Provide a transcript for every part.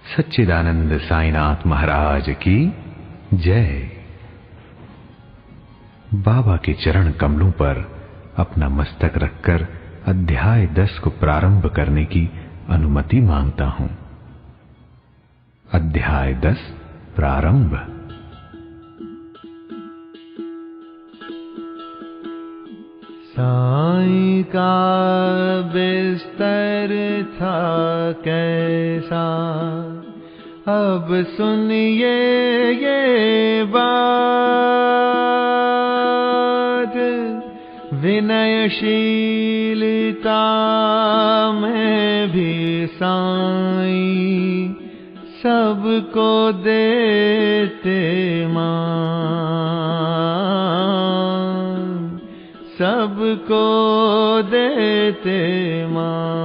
सच्चिदानंद साईनाथ महाराज की जय। बाबा के चरण कमलों पर अपना मस्तक रखकर अध्याय 10 को प्रारंभ करने की अनुमति मांगता हूं। अध्याय 10 प्रारंभ। साईं का बिस्तर था कैसा, अब सुनिए ये बात। विनयशीलता में भी साईं सबको देते मान, सबको देते मान।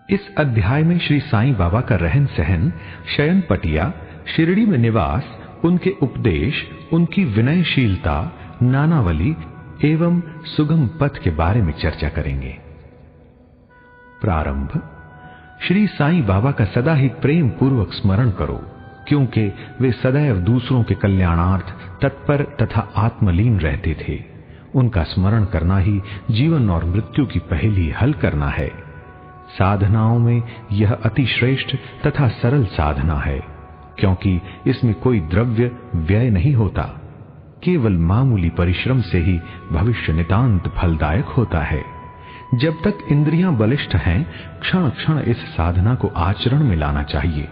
इस अध्याय में श्री साईं बाबा का रहन सहन, शयन पटिया, शिरडी में निवास, उनके उपदेश, उनकी विनयशीलता, नानावली एवं सुगम पथ के बारे में चर्चा करेंगे। प्रारंभ। श्री साईं बाबा का सदा ही प्रेम पूर्वक स्मरण करो, क्योंकि वे सदैव दूसरों के कल्याणार्थ तत्पर तथा आत्मलीन रहते थे। उनका स्मरण करना ही जीवन और मृत्यु की पहेली हल करना है। साधनाओं में यह अति श्रेष्ठ तथा सरल साधना है, क्योंकि इसमें कोई द्रव्य व्यय नहीं होता। केवल मामूली परिश्रम से ही भविष्य नितांत फलदायक होता है। जब तक इंद्रियां बलिष्ठ हैं, क्षण क्षण इस साधना को आचरण में लाना चाहिए।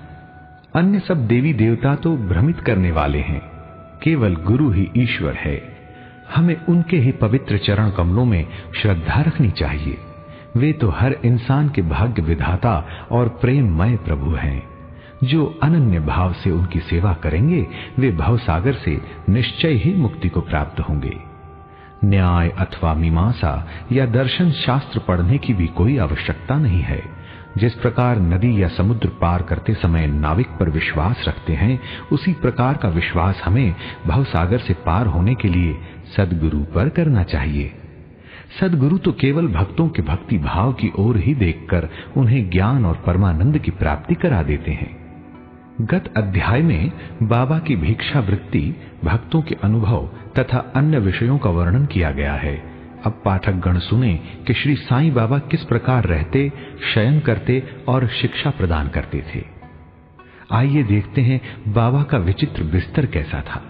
अन्य सब देवी देवता तो भ्रमित करने वाले हैं, केवल गुरु ही ईश्वर है। हमें उनके ही पवित्र चरण कमलों में श्रद्धा रखनी चाहिए। वे तो हर इंसान के भाग्य विधाता और प्रेममय प्रभु हैं। जो अनन्य भाव से उनकी सेवा करेंगे, वे भवसागर से निश्चय ही मुक्ति को प्राप्त होंगे। न्याय अथवा मीमांसा या दर्शन शास्त्र पढ़ने की भी कोई आवश्यकता नहीं है। जिस प्रकार नदी या समुद्र पार करते समय नाविक पर विश्वास रखते हैं, उसी प्रकार का विश्वास हमें भवसागर से पार होने के लिए सद्गुरु पर करना चाहिए। सद्गुरु तो केवल भक्तों के भक्ति भाव की ओर ही देखकर उन्हें ज्ञान और परमानंद की प्राप्ति करा देते हैं। गत अध्याय में बाबा की भिक्षा वृत्ति, भक्तों के अनुभव तथा अन्य विषयों का वर्णन किया गया है। अब पाठक गण सुने कि श्री साईं बाबा किस प्रकार रहते, शयन करते और शिक्षा प्रदान करते थे। आइए देखते हैं बाबा का विचित्र बिस्तर कैसा था।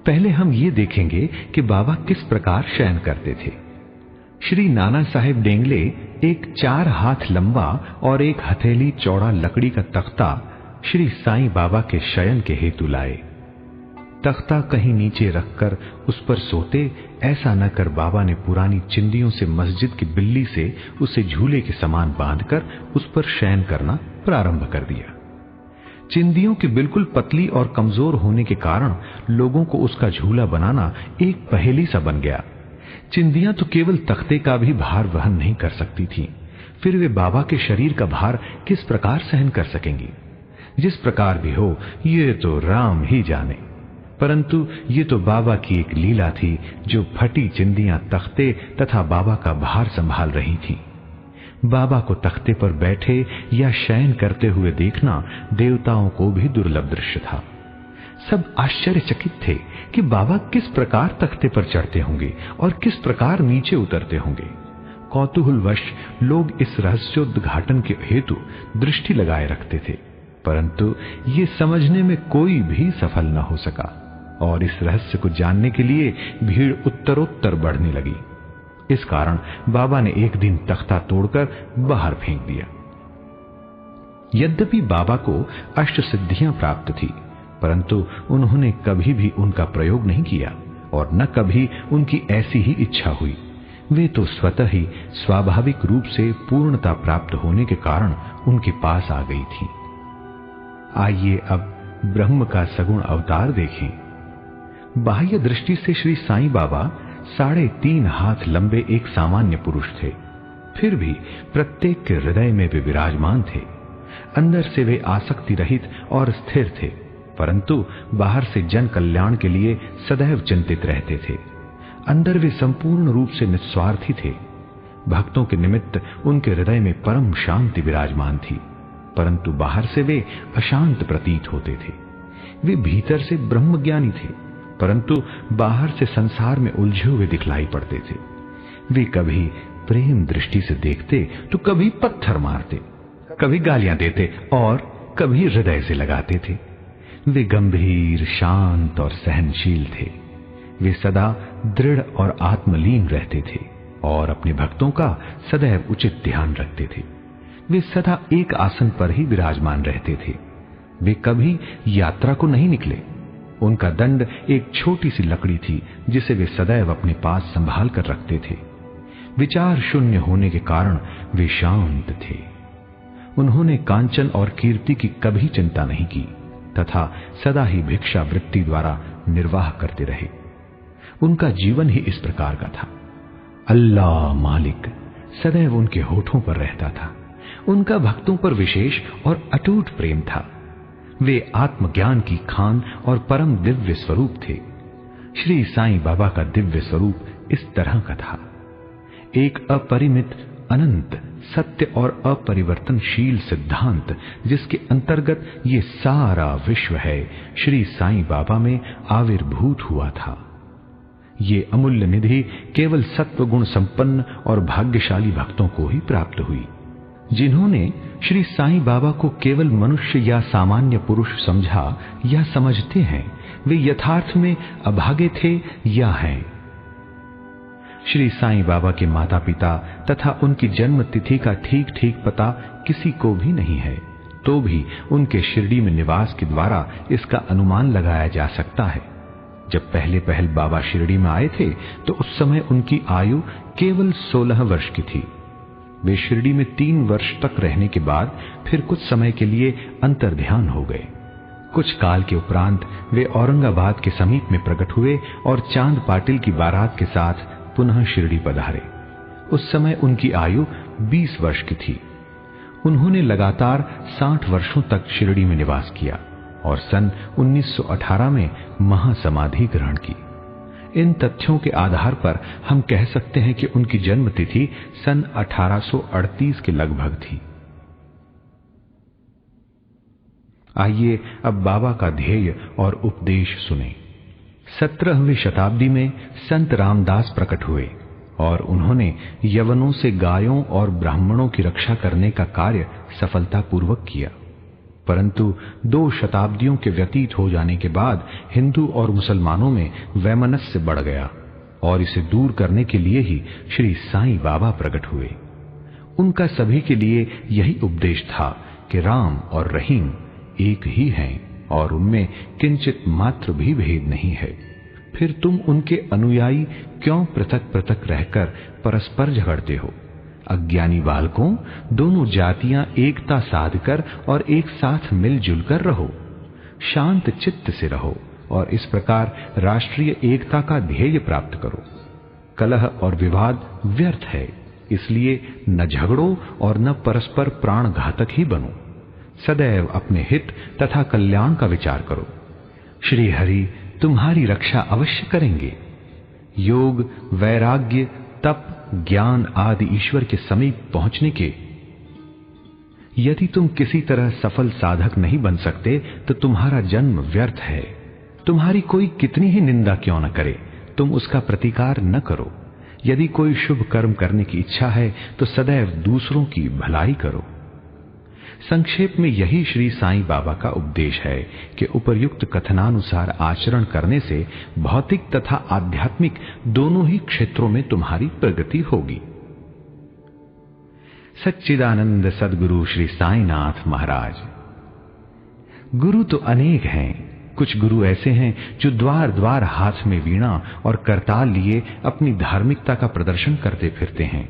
पहले हम ये देखेंगे कि बाबा किस प्रकार शयन करते थे। श्री नाना साहेब डेंगले एक 4 हाथ लंबा और 1 हथेली चौड़ा लकड़ी का तख्ता श्री साईं बाबा के शयन के हेतु लाए। तख्ता कहीं नीचे रखकर उस पर सोते, ऐसा न कर बाबा ने पुरानी चिंदियों से मस्जिद की बिल्ली से उसे झूले के समान बांधकर उस पर शयन करना प्रारंभ कर दिया। चिंदियों की बिल्कुल पतली और कमजोर होने के कारण लोगों को उसका झूला बनाना एक पहेली सा बन गया। चिंदियां तो केवल तख्ते का भी भार वहन नहीं कर सकती थीं, फिर वे बाबा के शरीर का भार किस प्रकार सहन कर सकेंगी। जिस प्रकार भी हो, ये तो राम ही जाने। परंतु ये तो बाबा की एक लीला थी, जो फटी चिंदियां तख्ते तथा बाबा का भार संभाल रही थीं। बाबा को तख्ते पर बैठे या शयन करते हुए देखना देवताओं को भी दुर्लभ दृश्य था। सब आश्चर्यचकित थे कि बाबा किस प्रकार तख्ते पर चढ़ते होंगे और किस प्रकार नीचे उतरते होंगे। कौतूहलवश लोग इस रहस्योद्घाटन के हेतु दृष्टि लगाए रखते थे, परंतु ये समझने में कोई भी सफल न हो सका और इस रहस्य को जानने के लिए भीड़ उत्तरोत्तर बढ़ने लगी। इस कारण बाबा ने एक दिन तख्ता तोड़कर बाहर फेंक दिया। यद्यपि बाबा को अष्ट सिद्धियां प्राप्त थी, परंतु उन्होंने कभी भी उनका प्रयोग नहीं किया और न कभी उनकी ऐसी ही इच्छा हुई। वे तो स्वतः ही स्वाभाविक रूप से पूर्णता प्राप्त होने के कारण उनके पास आ गई थी। आइए अब ब्रह्म का सगुण अवतार देखें। बाह्य दृष्टि से श्री साईं बाबा 3.5 हाथ लंबे एक सामान्य पुरुष थे, फिर भी प्रत्येक के हृदय में वे विराजमान थे। अंदर से वे आसक्ति रहित और स्थिर थे, परंतु बाहर से जन कल्याण के लिए सदैव चिंतित रहते थे। अंदर वे संपूर्ण रूप से निस्वार्थी थे। भक्तों के निमित्त उनके हृदय में परम शांति विराजमान थी, परंतु बाहर से वे अशांत प्रतीत होते थे। वे भीतर से ब्रह्मज्ञानी थे, परंतु बाहर से संसार में उलझे हुए दिखलाई पड़ते थे। वे कभी प्रेम दृष्टि से देखते तो कभी पत्थर मारते, कभी गालियां देते और कभी हृदय से लगाते थे। वे गंभीर, शांत और सहनशील थे। वे सदा दृढ़ और आत्मलीन रहते थे और अपने भक्तों का सदैव उचित ध्यान रखते थे। वे सदा एक आसन पर ही विराजमान रहते थे। वे कभी यात्रा को नहीं निकले। उनका दंड एक छोटी सी लकड़ी थी जिसे वे सदैव अपने पास संभाल कर रखते थे। विचार शून्य होने के कारण वे शांत थे। उन्होंने कांचन और कीर्ति की कभी चिंता नहीं की तथा सदा ही भिक्षा वृत्ति द्वारा निर्वाह करते रहे। उनका जीवन ही इस प्रकार का था। अल्लाह मालिक सदैव उनके होठों पर रहता था। उनका भक्तों पर विशेष और अटूट प्रेम था। वे आत्मज्ञान की खान और परम दिव्य स्वरूप थे। श्री साईं बाबा का दिव्य स्वरूप इस तरह का था। एक अपरिमित, अनंत, सत्य और अपरिवर्तनशील सिद्धांत जिसके अंतर्गत ये सारा विश्व है, श्री साईं बाबा में आविर्भूत हुआ था। ये अमूल्य निधि केवल सत्व गुण संपन्न और भाग्यशाली भक्तों को ही प्राप्त हुई। जिन्होंने श्री साईं बाबा को केवल मनुष्य या सामान्य पुरुष समझा या समझते हैं, वे यथार्थ में अभागे थे या हैं। श्री साईं बाबा के माता पिता तथा उनकी जन्म तिथि का ठीक ठीक पता किसी को भी नहीं है, तो भी उनके शिरडी में निवास के द्वारा इसका अनुमान लगाया जा सकता है। जब पहले बाबा शिरडी में आए थे तो उस समय उनकी आयु केवल 16 वर्ष की थी। वे शिरडी में 3 वर्ष तक रहने के बाद फिर कुछ समय के लिए अंतर्ध्यान हो गए। कुछ काल के उपरांत वे औरंगाबाद के समीप में प्रकट हुए और चांद पाटिल की बारात के साथ पुनः शिरडी पधारे। उस समय उनकी आयु 20 वर्ष की थी। उन्होंने लगातार 60 वर्षों तक शिरडी में निवास किया और सन 1918 में महासमाधि ग्रहण की। इन तथ्यों के आधार पर हम कह सकते हैं कि उनकी जन्म तिथि सन 1838 के लगभग थी। आइए अब बाबा का ध्येय और उपदेश सुने। 17वीं शताब्दी में संत रामदास प्रकट हुए और उन्होंने यवनों से गायों और ब्राह्मणों की रक्षा करने का कार्य सफलतापूर्वक किया, परंतु 2 शताब्दियों के व्यतीत हो जाने के बाद हिंदू और मुसलमानों में वैमनस्य बढ़ गया और इसे दूर करने के लिए ही श्री साईं बाबा प्रकट हुए। उनका सभी के लिए यही उपदेश था कि राम और रहीम एक ही हैं और उनमें किंचित मात्र भी भेद नहीं है। फिर तुम उनके अनुयायी क्यों पृथक पृथक रहकर परस्पर झगड़ते हो? अज्ञानी बालकों, दोनों जातियां एकता साधकर और एक साथ मिलजुल कर रहो। शांत चित्त से रहो और इस प्रकार राष्ट्रीय एकता का ध्येय प्राप्त करो। कलह और विवाद व्यर्थ है, इसलिए न झगड़ो और न परस्पर प्राण घातक ही बनो। सदैव अपने हित तथा कल्याण का विचार करो। श्री हरि तुम्हारी रक्षा अवश्य करेंगे। योग, वैराग्य, तप, ज्ञान आदि ईश्वर के समीप पहुंचने के यदि तुम किसी तरह सफल साधक नहीं बन सकते तो तुम्हारा जन्म व्यर्थ है। तुम्हारी कोई कितनी ही निंदा क्यों न करे, तुम उसका प्रतिकार न करो। यदि कोई शुभ कर्म करने की इच्छा है तो सदैव दूसरों की भलाई करो। संक्षेप में यही श्री साईं बाबा का उपदेश है कि उपर्युक्त कथनानुसार आचरण करने से भौतिक तथा आध्यात्मिक दोनों ही क्षेत्रों में तुम्हारी प्रगति होगी। सच्चिदानंद सद्गुरु श्री साईनाथ महाराज। गुरु तो अनेक हैं। कुछ गुरु ऐसे हैं जो द्वार द्वार हाथ में वीणा और करताल लिए अपनी धार्मिकता का प्रदर्शन करते फिरते हैं।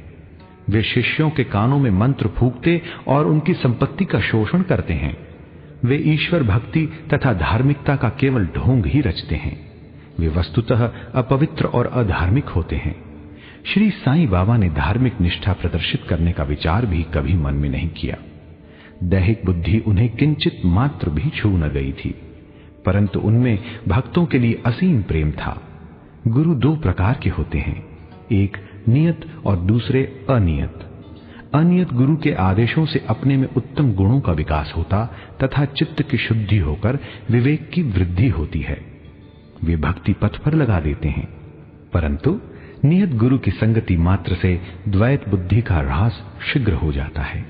वे शिष्यों के कानों में मंत्र फूंकते और उनकी संपत्ति का शोषण करते हैं। वे ईश्वर भक्ति तथा धार्मिकता का केवल ढोंग ही रचते हैं। वे वस्तुतः अपवित्र और अधार्मिक होते हैं। श्री साईं बाबा ने धार्मिक निष्ठा प्रदर्शित करने का विचार भी कभी मन में नहीं किया। दैहिक बुद्धि उन्हें किंचित मात्र भी छू न गई थी, परंतु उनमें भक्तों के लिए असीम प्रेम था। गुरु 2 प्रकार के होते हैं, एक नियत और दूसरे अनियत। अनियत गुरु के आदेशों से अपने में उत्तम गुणों का विकास होता तथा चित्त की शुद्धि होकर विवेक की वृद्धि होती है। वे भक्ति पथ पर लगा देते हैं, परंतु नियत गुरु की संगति मात्र से द्वैत बुद्धि का ह्रास शीघ्र हो जाता है।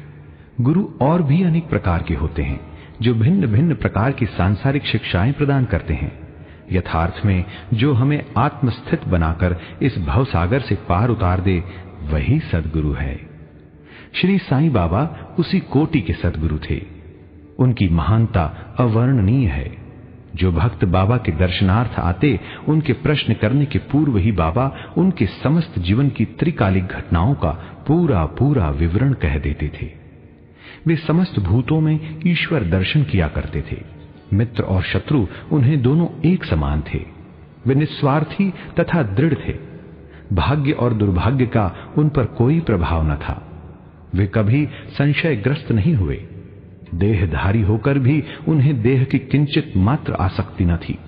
गुरु और भी अनेक प्रकार के होते हैं जो भिन्न भिन्न प्रकार की सांसारिक शिक्षाएं प्रदान करते हैं। यथार्थ में जो हमें आत्मस्थित बनाकर इस भवसागर से पार उतार दे, वही सद्गुरु है। श्री साईं बाबा उसी कोटि के सद्गुरु थे। उनकी महानता अवर्णनीय है। जो भक्त बाबा के दर्शनार्थ आते, उनके प्रश्न करने के पूर्व ही बाबा उनके समस्त जीवन की त्रिकालिक घटनाओं का पूरा पूरा विवरण कह देते थे। वे समस्त भूतों में ईश्वर दर्शन किया करते थे। मित्र और शत्रु उन्हें दोनों एक समान थे। वे निस्वार्थी तथा दृढ़ थे। भाग्य और दुर्भाग्य का उन पर कोई प्रभाव न था। वे कभी संशयग्रस्त नहीं हुए। देहधारी होकर भी उन्हें देह की किंचित मात्र आसक्ति न थी।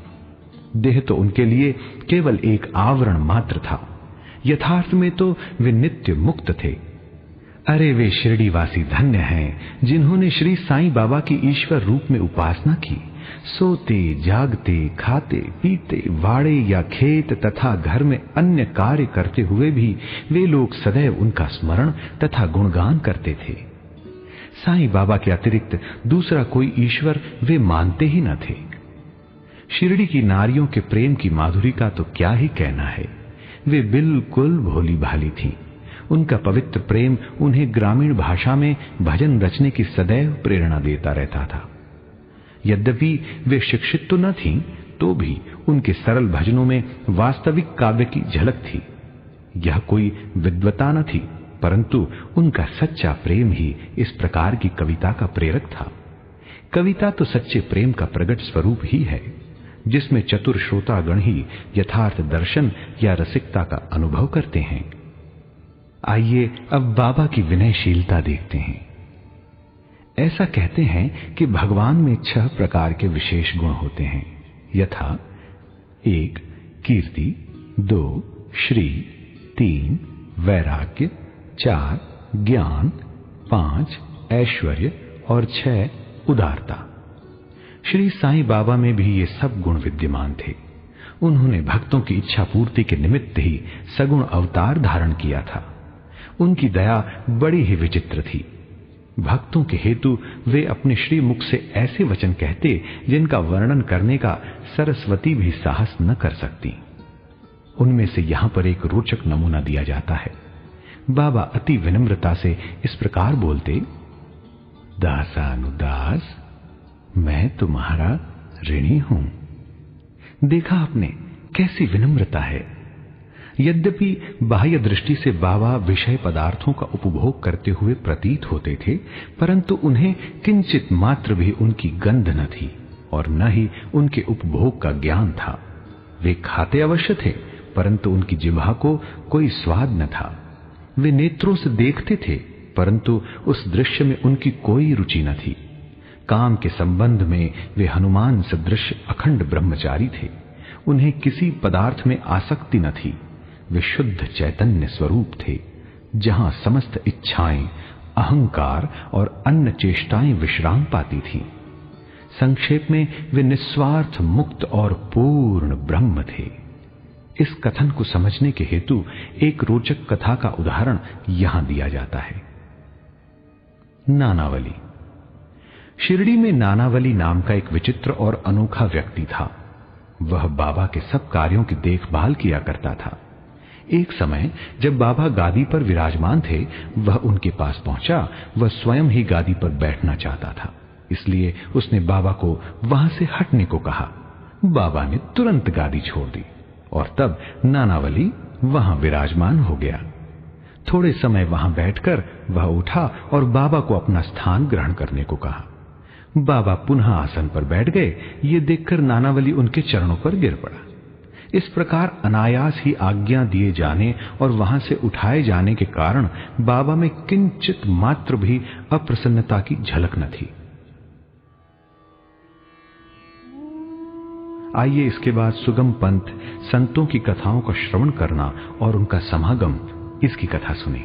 देह तो उनके लिए केवल एक आवरण मात्र था। यथार्थ में तो वे नित्य मुक्त थे। अरे वे शिरडीवासी धन्य हैं जिन्होंने श्री साईं बाबा की ईश्वर रूप में उपासना की। सोते जागते, खाते पीते, वाड़े या खेत तथा घर में अन्य कार्य करते हुए भी वे लोग सदैव उनका स्मरण तथा गुणगान करते थे। साईं बाबा के अतिरिक्त दूसरा कोई ईश्वर वे मानते ही न थे। शिरडी की नारियों के प्रेम की माधुरी का तो क्या ही कहना है। वे बिल्कुल भोली भाली थीं। उनका पवित्र प्रेम उन्हें ग्रामीण भाषा में भजन रचने की सदैव प्रेरणा देता रहता था। यद्यपि वे शिक्षित तो न थीं, तो भी उनके सरल भजनों में वास्तविक काव्य की झलक थी। यह कोई विद्वता न थी, परंतु उनका सच्चा प्रेम ही इस प्रकार की कविता का प्रेरक था। कविता तो सच्चे प्रेम का प्रकट स्वरूप ही है, जिसमें चतुर श्रोतागण ही यथार्थ दर्शन या रसिकता का अनुभव करते हैं। आइए अब बाबा की विनयशीलता देखते हैं। ऐसा कहते हैं कि भगवान में 6 प्रकार के विशेष गुण होते हैं, यथा 1 कीर्ति, 2 श्री, 3 वैराग्य, 4 ज्ञान, 5 ऐश्वर्य और 6 उदारता। श्री साईं बाबा में भी ये सब गुण विद्यमान थे। उन्होंने भक्तों की इच्छा पूर्ति के निमित्त ही सगुण अवतार धारण किया था। उनकी दया बड़ी ही विचित्र थी। भक्तों के हेतु वे अपने श्री मुख से ऐसे वचन कहते जिनका वर्णन करने का सरस्वती भी साहस न कर सकती। उनमें से यहां पर एक रोचक नमूना दिया जाता है। बाबा अति विनम्रता से इस प्रकार बोलते, दासानुदास, मैं तुम्हारा ऋणी हूं। देखा आपने कैसी विनम्रता है। यद्यपि बाह्य दृष्टि से बाबा विषय पदार्थों का उपभोग करते हुए प्रतीत होते थे, परंतु उन्हें किंचित मात्र भी उनकी गंध न थी और न ही उनके उपभोग का ज्ञान था। वे खाते अवश्य थे, परंतु उनकी जिह्वा को कोई स्वाद न था। वे नेत्रों से देखते थे, परंतु उस दृश्य में उनकी कोई रुचि न थी। काम के संबंध में वे हनुमान सदृश अखंड ब्रह्मचारी थे। उन्हें किसी पदार्थ में आसक्ति न थी। वे शुद्ध चैतन्य स्वरूप थे, जहां समस्त इच्छाएं, अहंकार और अन्य चेष्टाएं विश्राम पाती थीं। संक्षेप में वे निस्वार्थ, मुक्त और पूर्ण ब्रह्म थे। इस कथन को समझने के हेतु एक रोचक कथा का उदाहरण यहां दिया जाता है। नानावली। शिरडी में नानावली नाम का एक विचित्र और अनोखा व्यक्ति था। वह बाबा के सब कार्यों की देखभाल किया करता था। एक समय जब बाबा गादी पर विराजमान थे, वह उनके पास पहुंचा। वह स्वयं ही गादी पर बैठना चाहता था, इसलिए उसने बाबा को वहां से हटने को कहा। बाबा ने तुरंत गादी छोड़ दी और तब नानावली वहां विराजमान हो गया। थोड़े समय वहां बैठकर वह उठा और बाबा को अपना स्थान ग्रहण करने को कहा। बाबा पुनः आसन पर बैठ गए। ये देखकर नानावली उनके चरणों पर गिर पड़ा। इस प्रकार अनायास ही आज्ञा दिए जाने और वहां से उठाए जाने के कारण बाबा में किंचित मात्र भी अप्रसन्नता की झलक न थी। आइए इसके बाद सुगम पंथ संतों की कथाओं का श्रवण करना और उनका समागम इसकी कथा सुने।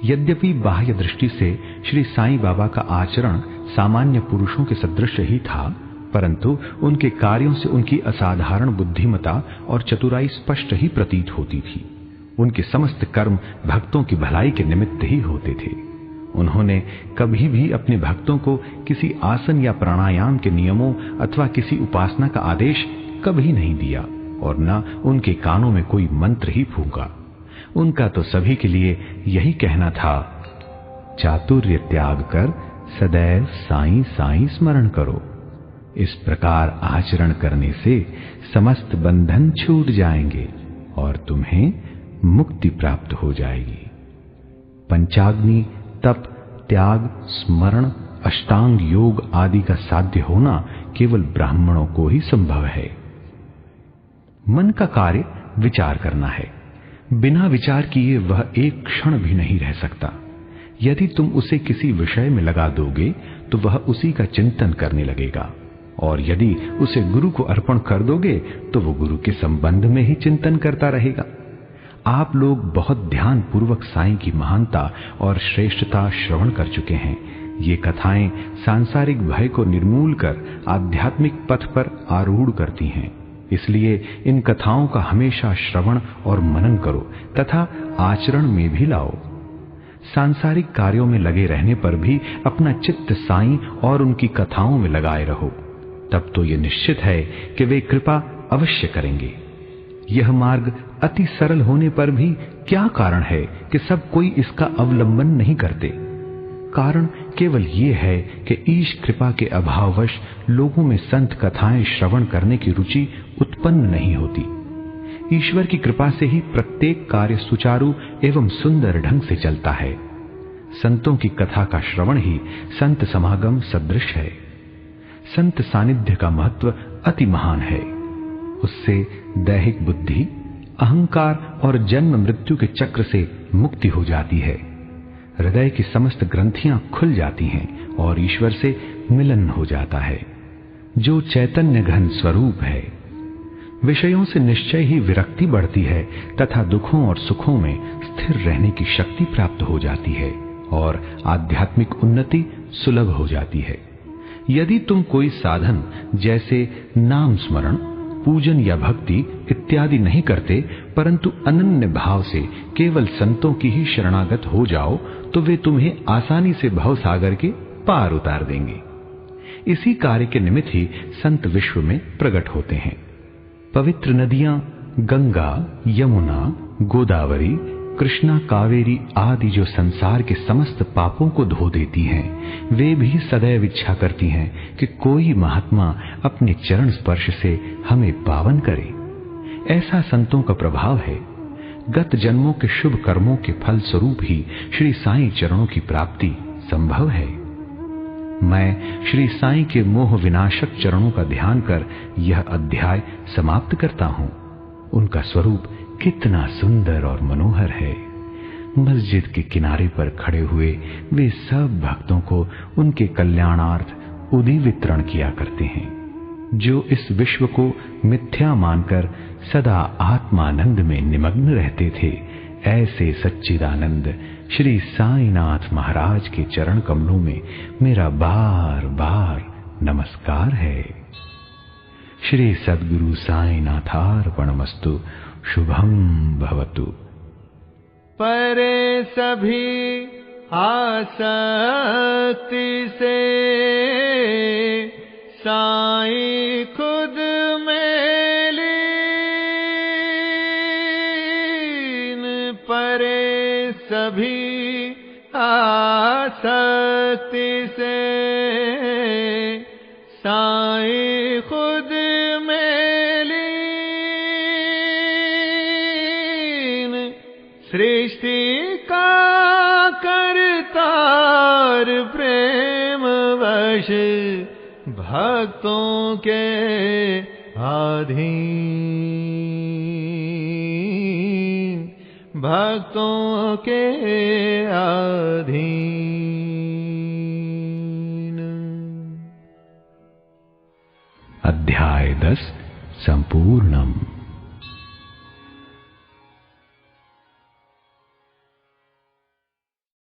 यद्यपि बाह्य दृष्टि से श्री साईं बाबा का आचरण सामान्य पुरुषों के सदृश ही था, परंतु उनके कार्यों से उनकी असाधारण बुद्धिमता और चतुराई स्पष्ट ही प्रतीत होती थी। उनके समस्त कर्म भक्तों की भलाई के निमित्त ही होते थे। उन्होंने कभी भी अपने भक्तों को किसी आसन या प्राणायाम के नियमों अथवा किसी उपासना का आदेश कभी नहीं दिया और न उनके कानों में कोई मंत्र ही फूंका। उनका तो सभी के लिए यही कहना था, चातुर्य त्याग कर सदैव साईं साईं स्मरण करो। इस प्रकार आचरण करने से समस्त बंधन छूट जाएंगे और तुम्हें मुक्ति प्राप्त हो जाएगी। पंचाग्नि, तप, त्याग, स्मरण, अष्टांग योग आदि का साध्य होना केवल ब्राह्मणों को ही संभव है। मन का कार्य विचार करना है। बिना विचार किए वह एक क्षण भी नहीं रह सकता। यदि तुम उसे किसी विषय में लगा दोगे तो वह उसी का चिंतन करने लगेगा, और यदि उसे गुरु को अर्पण कर दोगे तो वो गुरु के संबंध में ही चिंतन करता रहेगा। आप लोग बहुत ध्यान पूर्वक साईं की महानता और श्रेष्ठता श्रवण कर चुके हैं। ये कथाएं सांसारिक भय को निर्मूल कर आध्यात्मिक पथ पर आरूढ़ करती हैं। इसलिए इन कथाओं का हमेशा श्रवण और मनन करो तथा आचरण में भी लाओ। सांसारिक कार्यों में लगे रहने पर भी अपना चित्त साईं और उनकी कथाओं में लगाए रहो, तब तो ये निश्चित है कि वे कृपा अवश्य करेंगे। यह मार्ग अति सरल होने पर भी क्या कारण है कि सब कोई इसका अवलंबन नहीं करते? कारण केवल ये है कि ईश कृपा के अभाववश लोगों में संत कथाएं श्रवण करने की रुचि उत्पन्न नहीं होती। ईश्वर की कृपा से ही प्रत्येक कार्य सुचारू एवं सुंदर ढंग से चलता है। संतों की कथा का श्रवण ही संत समागम सदृश है। संत सानिध्य का महत्व अति महान है। उससे दैहिक बुद्धि, अहंकार और जन्म मृत्यु के चक्र से मुक्ति हो जाती है। हृदय की समस्त ग्रंथियां खुल जाती हैं और ईश्वर से मिलन हो जाता है, जो चैतन्य घन स्वरूप है। विषयों से निश्चय ही विरक्ति बढ़ती है तथा दुखों और सुखों में स्थिर रहने की शक्ति प्राप्त हो जाती है और आध्यात्मिक उन्नति सुलभ हो जाती है। यदि तुम कोई साधन जैसे नाम स्मरण, पूजन या भक्ति इत्यादि नहीं करते, परंतु अनन्य भाव से केवल संतों की ही शरणागत हो जाओ, तो वे तुम्हें आसानी से भव सागर के पार उतार देंगे। इसी कार्य के निमित्त ही संत विश्व में प्रकट होते हैं। पवित्र नदियां गंगा, यमुना, गोदावरी, कृष्णा, कावेरी आदि जो संसार के समस्त पापों को धो देती हैं, वे भी सदैव इच्छा करती हैं कि कोई महात्मा अपने चरण स्पर्श से हमें पावन करे। ऐसा संतों का प्रभाव है। गत जन्मों के शुभ कर्मों के फल स्वरूप ही श्री साईं चरणों की प्राप्ति संभव है। मैं श्री साईं के मोह विनाशक चरणों का ध्यान कर यह अध्याय समाप्त करता हूं। उनका स्वरूप कितना सुंदर और मनोहर है। मस्जिद के किनारे पर खड़े हुए वे सब भक्तों को उनके कल्याणार्थ उदी वितरण किया करते हैं। जो इस विश्व को मिथ्या मानकर सदा आत्मानंद में निमग्न रहते थे, ऐसे सच्चिदानंद श्री साईनाथ महाराज के चरण कमलों में मेरा बार बार नमस्कार है। श्री सद्गुरु साईनाथार्पणमस्तु। शुभम भवतु। परे सभी आसक्ति से साईं खुद में लीन, परे सभी आसक्ति से साईं खुद में लीन, सृष्टि का करतार प्रेम वश भक्तों के अधीन, भक्तों के अधीन। अध्याय 10 संपूर्णम।